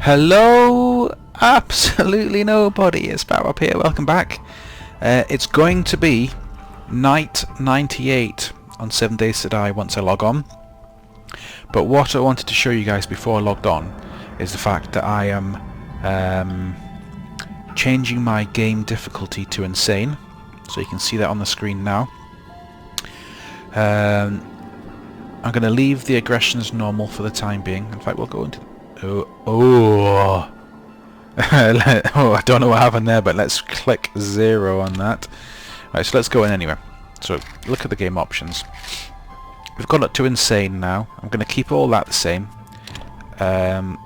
Hello, absolutely nobody. It's Barrow here. Welcome back. It's going to be night 98 on 7 Days to Die once I log on. But what I wanted to show you guys before I logged on is the fact that I am changing my game difficulty to insane. So you can see that on the screen now. I'm going to leave the aggression as normal for the time being. In fact, we'll go into... Oh, I don't know what happened there, but let's click 0 on that. Right, so let's go in anyway. So look at the game options. We've got it to insane now. I'm going to keep all that the same. And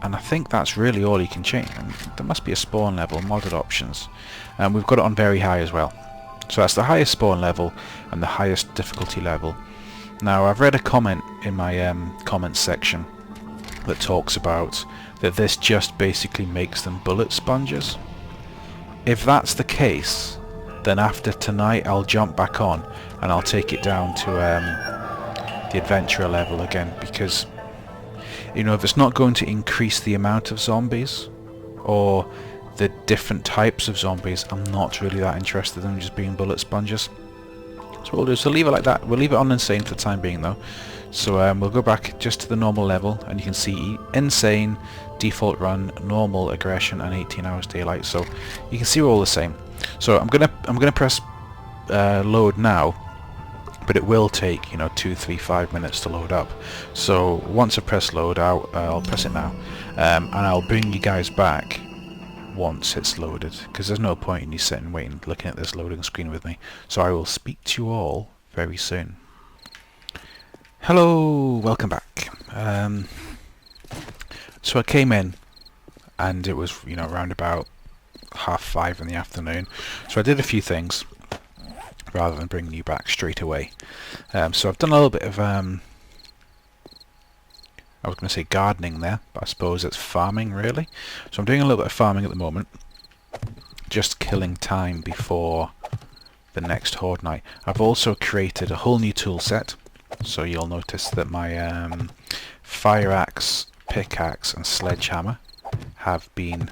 I think that's really all you can change. There must be a spawn level, modded options. And we've got it on very high as well. So that's the highest spawn level and the highest difficulty level. Now I've read a comment in my comments section that talks about that this just basically makes them bullet sponges. If that's the case, then after tonight I'll jump back on and I'll take it down to the adventurer level again, because you know, if it's not going to increase the amount of zombies or the different types of zombies, I'm not really that interested in just being bullet sponges. So we'll do, so leave it like that. We'll leave it on insane for the time being though. So we'll go back just to the normal level, and you can see insane, default run, normal, aggression, and 18 hours daylight. So you can see we're all the same. So I'm gonna press load now, but it will take, you know, 2, 3, 5 minutes to load up. So once I press load out, I'll press it now, and I'll bring you guys back once it's loaded, because there's no point in you sitting waiting looking at this loading screen with me. So I will speak to you all very soon. Hello, welcome back. So I came in and it was, you know, around about 5:30 in the afternoon. So I did a few things rather than bringing you back straight away. So I've done a little bit of I was going to say gardening there, but I suppose it's farming really. So I'm doing a little bit of farming at the moment, just killing time before the next Horde night. I've also created a whole new tool set. So you'll notice that my fire axe, pickaxe and sledgehammer have been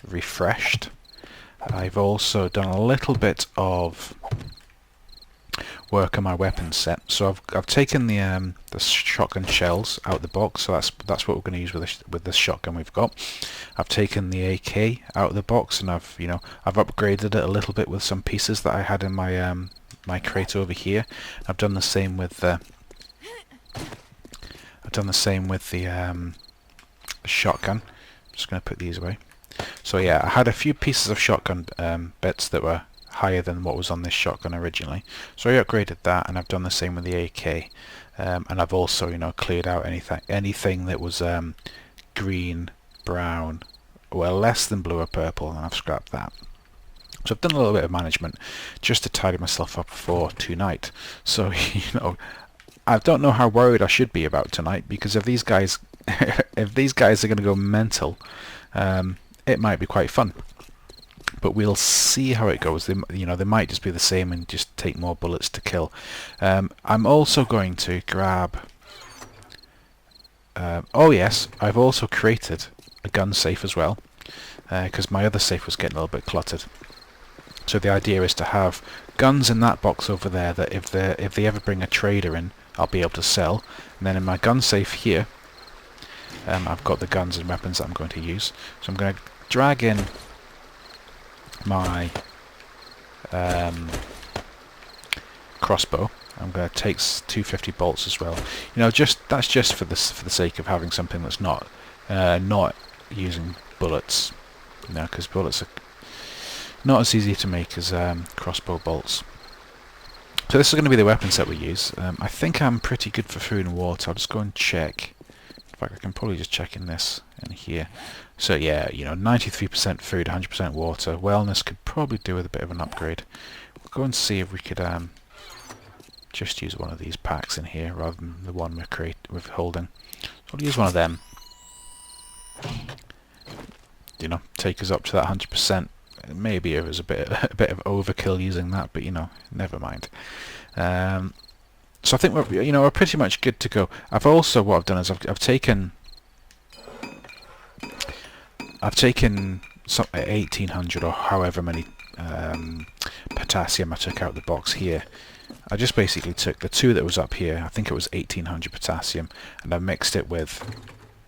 refreshed. I've also done a little bit of work on my weapon set. So I've taken the shotgun shells out the box. So that's what we're going to use with this shotgun we've got. I've taken the AK out of the box, and I've upgraded it a little bit with some pieces that I had in my my crate over here. I've done the same with the shotgun. I'm just going to put these away. So yeah, I had a few pieces of shotgun bits that were higher than what was on this shotgun originally. So I upgraded that, and I've done the same with the AK. And I've also, you know, cleared out anything that was green, brown, well, less than blue or purple, and I've scrapped that. So I've done a little bit of management just to tidy myself up for tonight. So, you know, I don't know how worried I should be about tonight, because if these guys are going to go mental, it might be quite fun. But we'll see how it goes. They might just be the same and just take more bullets to kill. I'm also going to grab... oh yes, I've also created a gun safe as well, because my other safe was getting a little bit cluttered. So the idea is to have guns in that box over there that if they ever bring a trader in, I'll be able to sell. And then in my gun safe here, I've got the guns and weapons that I'm going to use. So I'm going to drag in my crossbow. I'm going to take 250 bolts as well. You know, that's just for the sake of having something that's not using bullets. You know, because bullets are not as easy to make as crossbow bolts. So this is going to be the weapon set we use. I think I'm pretty good for food and water. I'll just go and check. In fact, I can probably just check in here. So yeah, you know, 93% food, 100% water. Wellness could probably do with a bit of an upgrade. We'll go and see if we could just use one of these packs in here rather than the one we're holding. So I'll use one of them. You know, take us up to that 100%. Maybe it was a bit of overkill using that, but you know, never mind. So I think we're pretty much good to go. What I've done is I've taken I've taken some 1800 or however many potassium I took out of the box here. I just basically took the 2 that was up here, I think it was 1800 potassium, and I mixed it with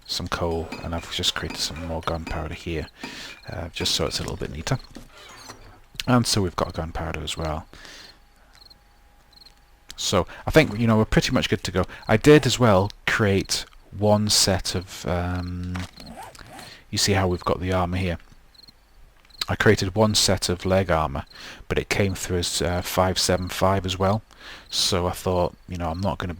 some coal, and I've just created some more gunpowder here, just so it's a little bit neater. And so we've got gunpowder as well. So I think, you know, we're pretty much good to go. I did as well create one set of, you see how we've got the armor here. I created one set of leg armor, but it came through as 575 as well. So I thought, you know, I'm not going to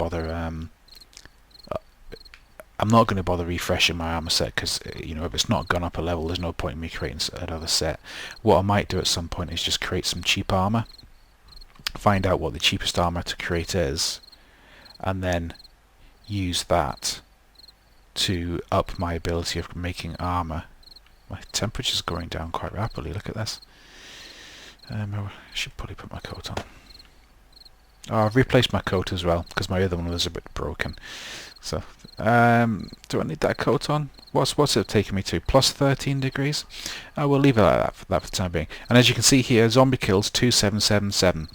bother refreshing my armor set, because, you know, if it's not gone up a level, there's no point in me creating another set. What I might do at some point is just create some cheap armor, find out what the cheapest armor to create is, and then use that to up my ability of making armor. My temperature's going down quite rapidly, look at this. I should probably put my coat on. Oh, I've replaced my coat as well, because my other one was a bit broken. So, do I need that coat on? What's it taking me to? Plus 13 degrees? I will leave it like that for the time being. And as you can see here, zombie kills 2777.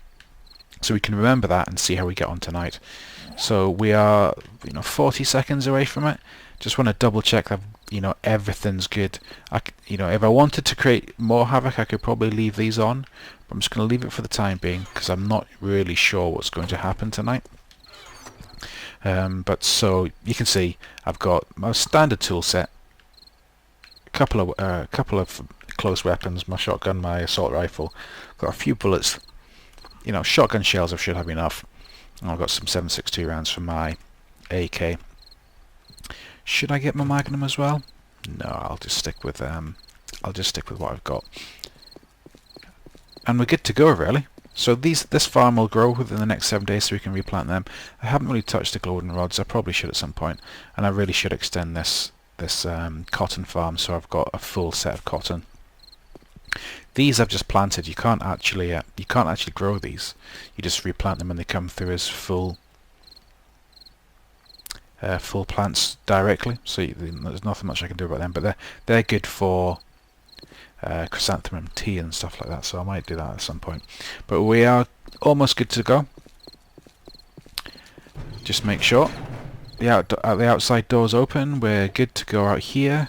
So we can remember that and see how we get on tonight. So we are, you know, 40 seconds away from it. Just want to double check that, you know, everything's good. You know, if I wanted to create more havoc, I could probably leave these on, but I'm just going to leave it for the time being, because I'm not really sure what's going to happen tonight. But so you can see I've got my standard tool set, a couple of close weapons, my shotgun, my assault rifle, got a few bullets, you know, shotgun shells I should have enough, and I've got some 7.62 rounds for my AK. Should I get my Magnum as well? No, I'll just stick with what I've got, and we're good to go really. So this farm will grow within the next 7 days, so we can replant them. I haven't really touched the golden rods. I probably should at some point, and I really should extend this cotton farm, so I've got a full set of cotton. These I've just planted. You can't actually grow these. You just replant them, and they come through as full plants directly. So there's nothing much I can do about them, but they're good for chrysanthemum tea and stuff like that, so I might do that at some point. But we are almost good to go. Just make sure the outside door's open. We're good to go out here.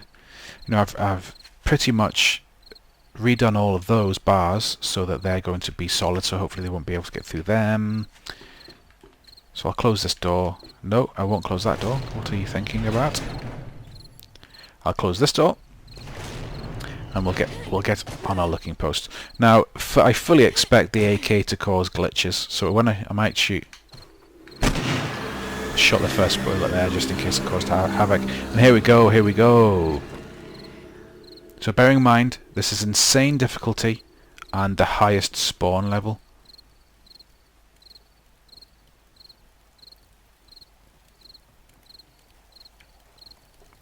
You know, I've pretty much redone all of those bars so that they're going to be solid, so hopefully they won't be able to get through them. So I'll close this door. No, I won't close that door. What are you thinking about? I'll close this door, and we'll get on our looking post. Now, I fully expect the AK to cause glitches, so when I might shot the first bullet there just in case it caused havoc. And here we go. So bearing in mind, this is insane difficulty and the highest spawn level.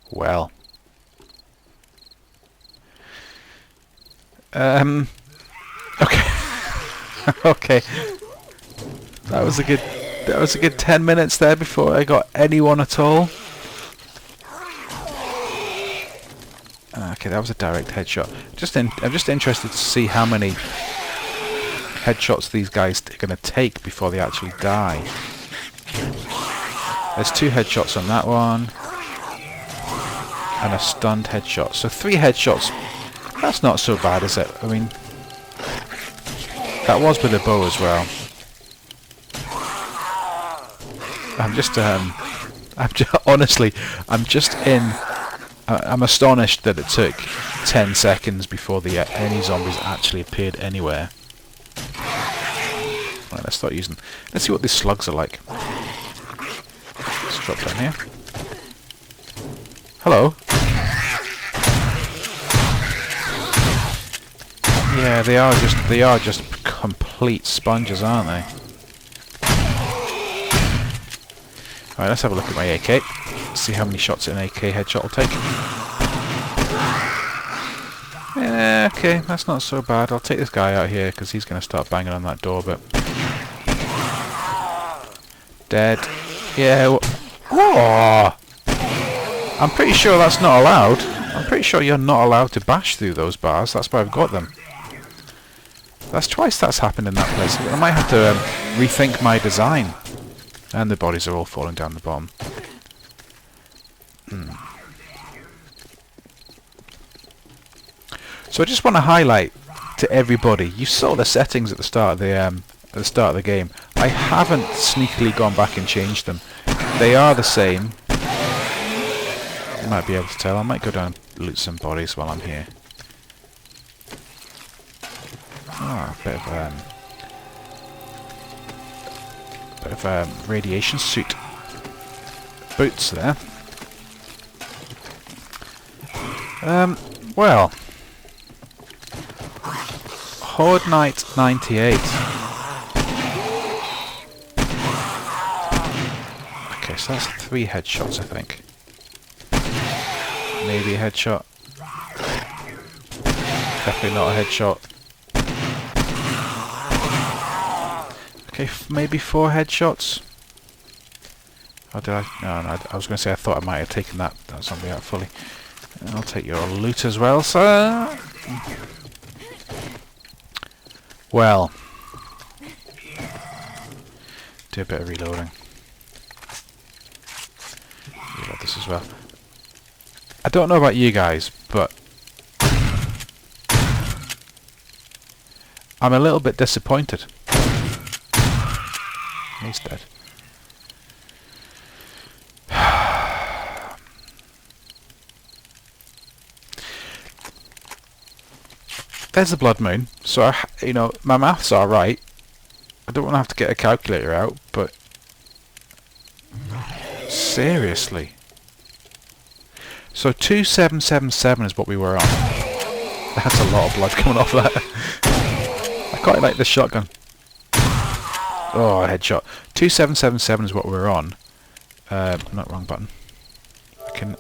Well. Okay. Okay. That was a good 10 minutes there before I got anyone at all. Okay, that was a direct headshot. I'm just interested to see how many headshots these guys are going to take before they actually die. There's 2 headshots on that one, and a stunned headshot. So 3 headshots. That's not so bad, is it? I mean, that was with a bow as well. I'm astonished that it took 10 seconds before any zombies actually appeared anywhere. Right, let's see what these slugs are like. Let's drop down here. Hello. Yeah, they are just complete sponges, aren't they? Alright, let's have a look at my AK. See how many shots an AK headshot will take. Yeah, okay, that's not so bad. I'll take this guy out here because he's going to start banging on that door, but... Dead. Yeah, I'm pretty sure that's not allowed. I'm pretty sure you're not allowed to bash through those bars. That's why I've got them. That's twice that's happened in that place. I might have to rethink my design. And the bodies are all falling down the bottom. So I just want to highlight to everybody. You saw the settings at the start of the game. I haven't sneakily gone back and changed them. They are the same. You might be able to tell. I might go down and loot some bodies while I'm here. Ah, a bit of a radiation suit. Boots there. Well, Horde Night 98. Okay, so that's 3 headshots, I think. Maybe a headshot. Definitely not a headshot. Okay, maybe 4 headshots. Or did I? No, I was going to say I thought I might have taken that zombie out fully. I'll take your loot as well, sir. Well, do a bit of reloading. Reload this as well. I don't know about you guys, but I'm a little bit disappointed. He's dead. There's the blood moon, so you know my maths are right. I don't want to have to get a calculator out, but seriously. So 2777 is what we were on. That's a lot of blood coming off that. I quite like this shotgun. Oh, a headshot. 2777 is what we were on. Not wrong button.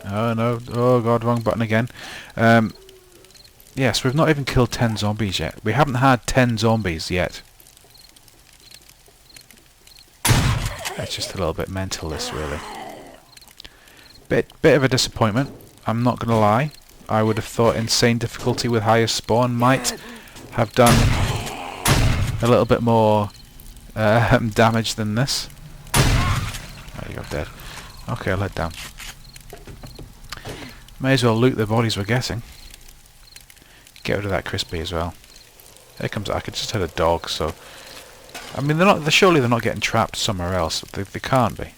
Oh no! Oh god, wrong button again. Yes, we've not even killed 10 zombies yet. We haven't had 10 zombies yet. It's just a little bit mental, this, really. Bit of a disappointment, I'm not going to lie. I would have thought insane difficulty with higher spawn might have done a little bit more damage than this. Oh, you're dead. Okay, I'll head down. May as well loot the bodies we're getting. Get rid of that crispy as well. Here comes. I could just hit a dog. So, I mean, surely they're not getting trapped somewhere else. They can't be.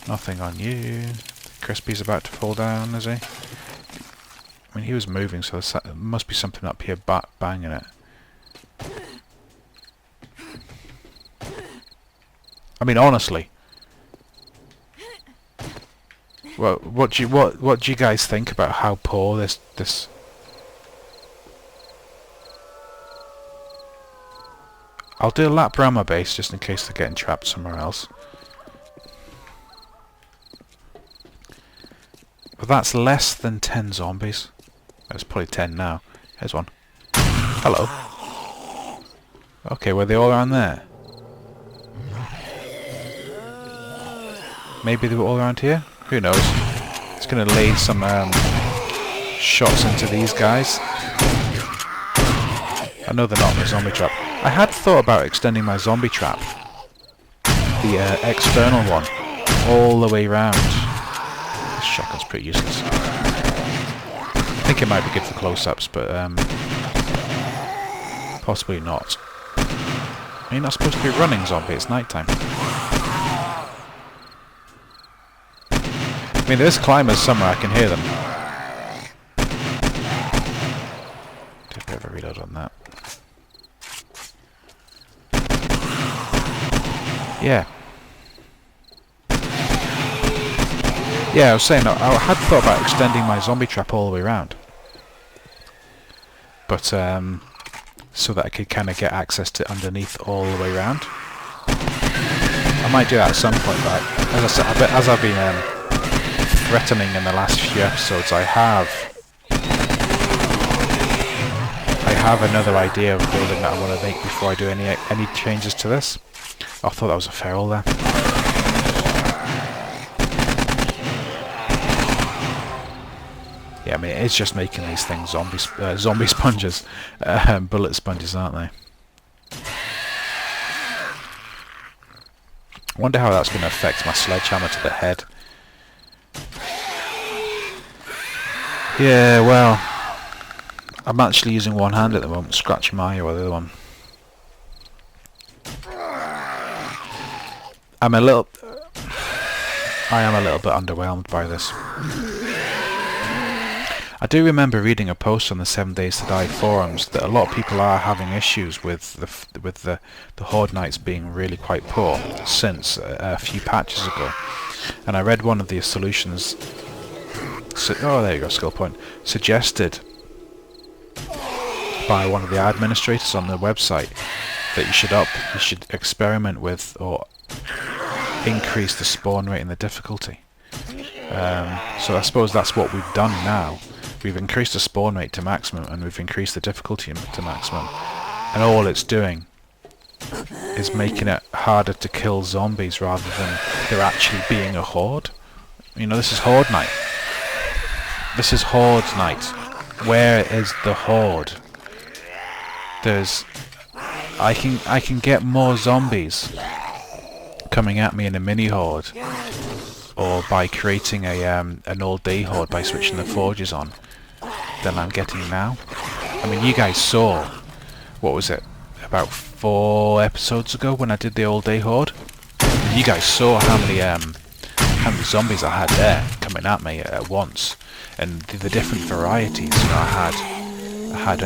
Nothing on you. Crispy's about to fall down, is he? I mean, he was moving, so there must be something up here banging it. I mean, honestly. Well, what do you guys think about how poor this? I'll do a lap around my base just in case they're getting trapped somewhere else. But that's less than 10 zombies. There's probably 10 now. Here's one. Hello. Okay, were they all around there? Maybe they were all around here? Who knows? It's going to lay some shots into these guys. I know they're not in the zombie trap. I had thought about extending my zombie trap, the external one, all the way round. This shotgun's pretty useless. I think it might be good for close-ups, but possibly not. You're not supposed to be running, zombie. It's nighttime. I mean, there's climbers somewhere. I can hear them. Do a bit of a reload on that. Yeah. Yeah, I was saying, I had thought about extending my zombie trap all the way around. But, so that I could kind of get access to underneath all the way around. I might do that at some point, but as I said, as I've been threatening in the last few episodes, I have another idea of building that I want to make before I do any changes to this. I thought that was a feral there. Yeah, I mean, it's just making these things zombie sponges, bullet sponges, aren't they? I wonder how that's going to affect my sledgehammer to the head. Yeah, well, I'm actually using one hand at the moment, scratching my eye with the other one. I am a little bit underwhelmed by this. I do remember reading a post on the 7 Days to Die forums that a lot of people are having issues with the Horde Knights being really quite poor since a few patches ago. And I read one of the solutions. Oh, there you go, skill point. Suggested by one of the administrators on the website that you should experiment with or increase the spawn rate and the difficulty. So I suppose that's what we've done now. We've increased the spawn rate to maximum and we've increased the difficulty to maximum, and all it's doing is making it harder to kill zombies rather than there actually being a horde. You know, this is Horde Night. This is Horde Night. Where is the horde? I can get more zombies coming at me in a mini horde, or by creating an all-day horde by switching the forges on, than I'm getting now. I mean, you guys saw, what was it, about 4 episodes ago when I did the all-day horde? You guys saw how many zombies I had there coming at me at once, and the different varieties. You know, I had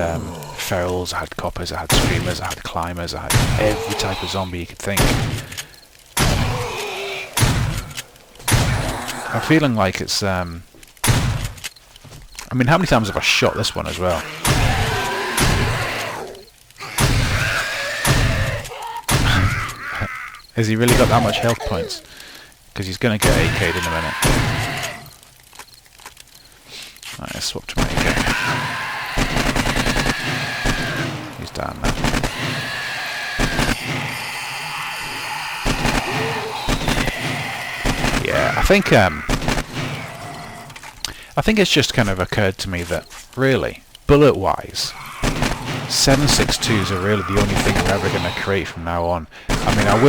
ferals, I had coppers, I had screamers, I had climbers, I had every type of zombie you could think. I'm feeling like it's I mean, how many times have I shot this one as well? Has he really got that much health points? Because he's going to get AK'd in a minute. Alright, let's swap to my AK. He's down now. Yeah, I think it's just kind of occurred to me that, really, bullet-wise, 7.62s are really the only thing I'm ever going to create from now on. I mean, I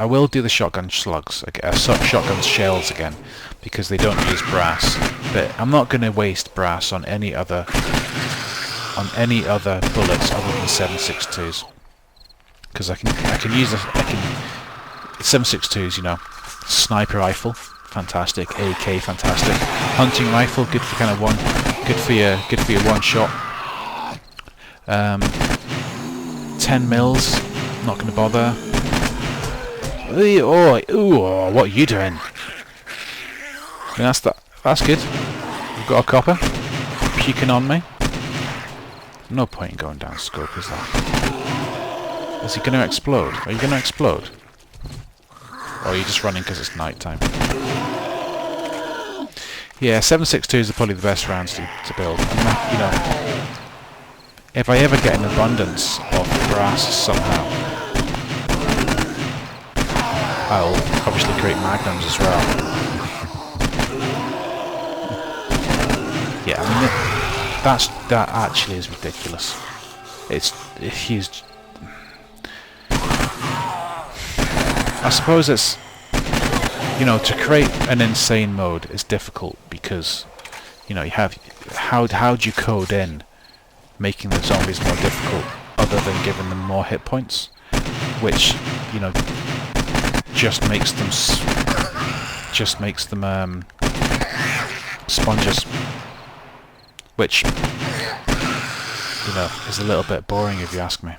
will do the shotgun slugs, shotgun shells again, because they don't use brass. But I'm not going to waste brass on any other bullets other than 7.62s, because I can use 7.62s, you know, sniper rifle. Fantastic. AK, fantastic. Hunting rifle, good for kind of good for your one shot. 10 mils, not going to bother. Oh, what are you doing? I mean, that's good. We've got a copper puking on me. No point in going down scope, is there? Is he going to explode? Are you going to explode? Or are you just running because it's night time? Yeah, 7.62s are probably the best rounds to build. And, you know, if I ever get an abundance of brass somehow, I'll obviously create magnums as well. Yeah, I mean, that actually is ridiculous. He's. I suppose it's, you know, to create an insane mode is difficult because, you know, you have how do you code in making the zombies more difficult other than giving them more hit points, which, you know, just makes them sponges, which, you know, is a little bit boring if you ask me.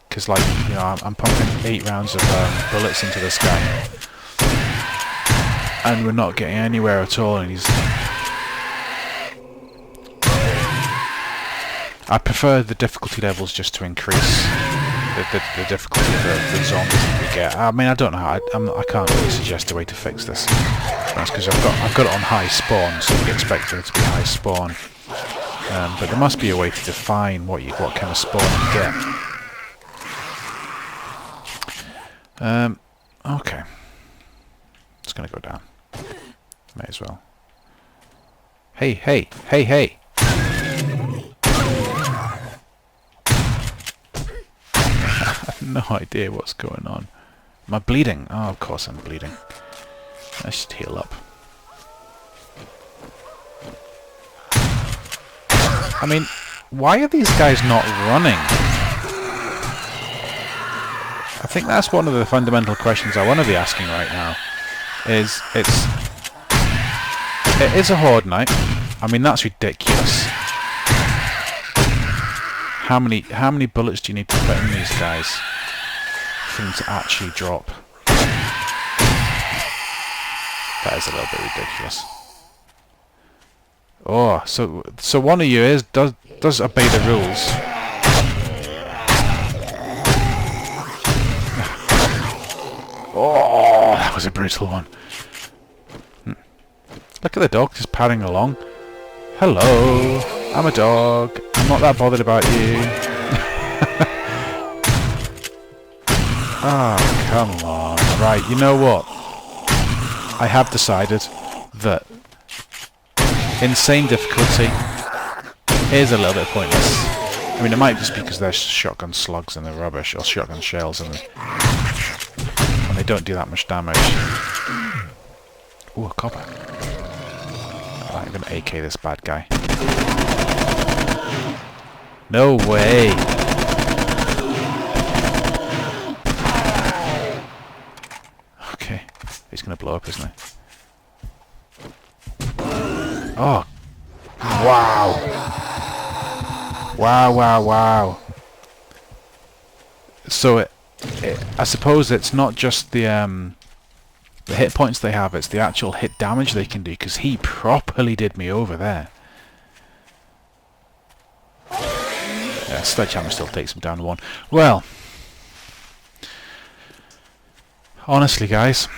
Because, like, you know, I'm pumping 8 rounds of bullets into this guy, and we're not getting anywhere at all. And I prefer the difficulty levels just to increase the difficulty of the zombies that we get. I mean, I don't know how. I can't really suggest a way to fix this. That's because I've got it on high spawn, so we expect it to be high spawn. But there must be a way to define what kind of spawn you get. Okay. It's gonna go down. as well. Hey, hey, hey, hey! I have no idea what's going on. Am I bleeding? Oh, of course I'm bleeding. Let's just heal up. I mean, why are these guys not running? I think that's one of the fundamental questions I want to be asking right now. It is a Horde night. I mean, that's ridiculous. How many bullets do you need to put in these guys for them to actually drop? That is a little bit ridiculous. Oh, so one of you does obey the rules. Oh, that was a brutal one. Look at the dog just padding along. Hello, I'm a dog. I'm not that bothered about you. Oh, come on. Right, you know what? I have decided that insane difficulty is a little bit pointless. I mean, it might just be because there's shotgun slugs and they're rubbish, or shotgun shells, and they don't do that much damage. Ooh, a copper. Right, I'm going to AK this bad guy. No way! Okay, he's going to blow up, isn't he? Oh! Wow! Wow, wow, wow! So I suppose it's not just the hit points they have, it's the actual hit damage they can do, because he properly did me over there. Yeah, Sledgehammer still takes him down to 1. Well, honestly guys,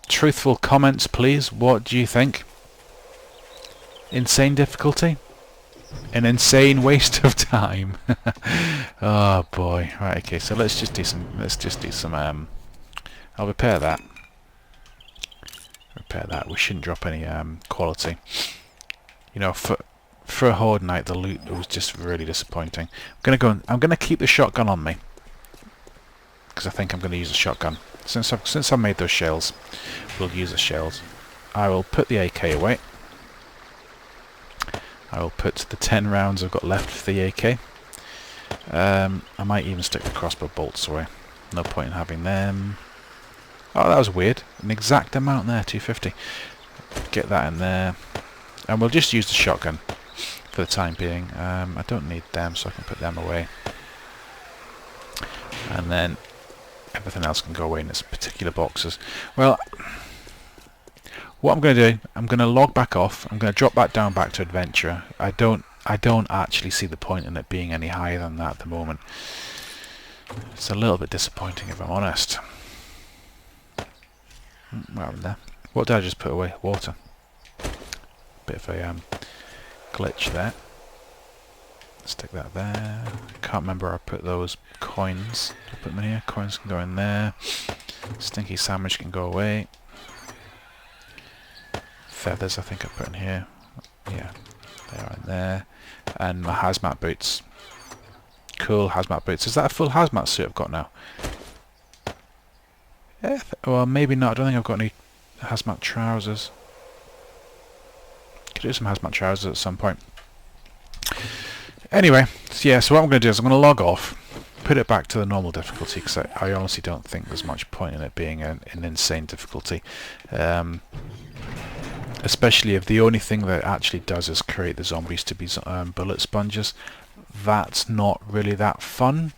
truthful comments please. What do you think? Insane difficulty? An insane waste of time. Oh boy. Right, okay, so let's just do some I'll repair that. We shouldn't drop any quality. You know, for a Horde night, the loot was just really disappointing. I'm gonna keep the shotgun on me because I think I'm gonna use a shotgun. Since I've made those shells, we'll use the shells. I will put the AK away. I will put the 10 rounds I've got left for the AK. I might even stick the crossbow bolts away. No point in having them. Oh, that was weird. An exact amount there, 250. Get that in there. And we'll just use the shotgun for the time being. I don't need them, so I can put them away. And then everything else can go away in its particular boxes. Well, what I'm going to do, I'm going to log back off. I'm going to drop back down back to adventure. I don't actually see the point in it being any higher than that at the moment. It's a little bit disappointing if I'm honest. What happened there? What did I just put away? Water. Bit of a glitch there. Stick that there. Can't remember where I put those coins. I put them in here. Coins can go in there. Stinky sandwich can go away. Feathers I think I put in here. Yeah, they are in there. And my hazmat boots. Cool hazmat boots. Is that a full hazmat suit I've got now? Yeah, well, maybe not. I don't think I've got any hazmat trousers. Could do some hazmat trousers at some point. Anyway, so yeah, so what I'm going to do is I'm going to log off, put it back to the normal difficulty, because I honestly don't think there's much point in it being an insane difficulty. Especially if the only thing that it actually does is create the zombies to be bullet sponges. That's not really that fun,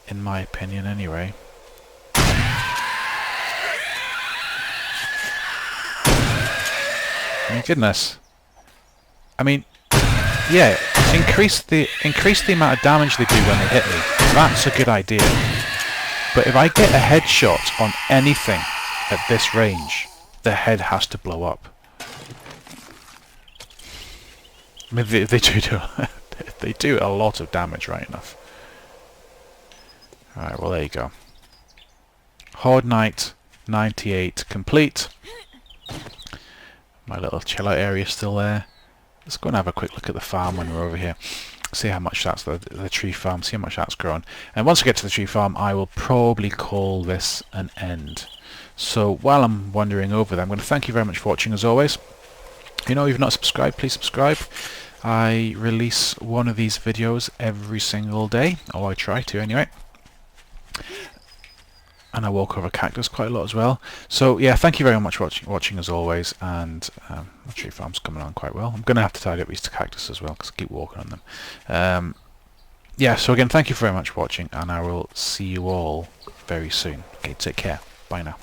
in my opinion anyway. My goodness. I mean, yeah, increase the amount of damage they do when they hit me. That's a good idea. But if I get a headshot on anything at this range, the head has to blow up. I mean, they do a lot of damage, right enough. Alright, well there you go. Horde Night 98 complete. My little chill out area is still there. Let's go and have a quick look at the farm when we're over here. See how much that's the tree farm, see how much that's grown. And once I get to the tree farm, I will probably call this an end. So while I'm wandering over there, I'm going to thank you very much for watching as always. You know, if you've not subscribed, please subscribe. I release one of these videos every single day, or I try to anyway. And I walk over cactus quite a lot as well. So yeah, thank you very much for watching as always, and the tree farm's coming on quite well. I'm going to have to tidy up these cactus as well, because I keep walking on them. Yeah, so again, thank you very much for watching, and I will see you all very soon. Okay, take care. Bye now.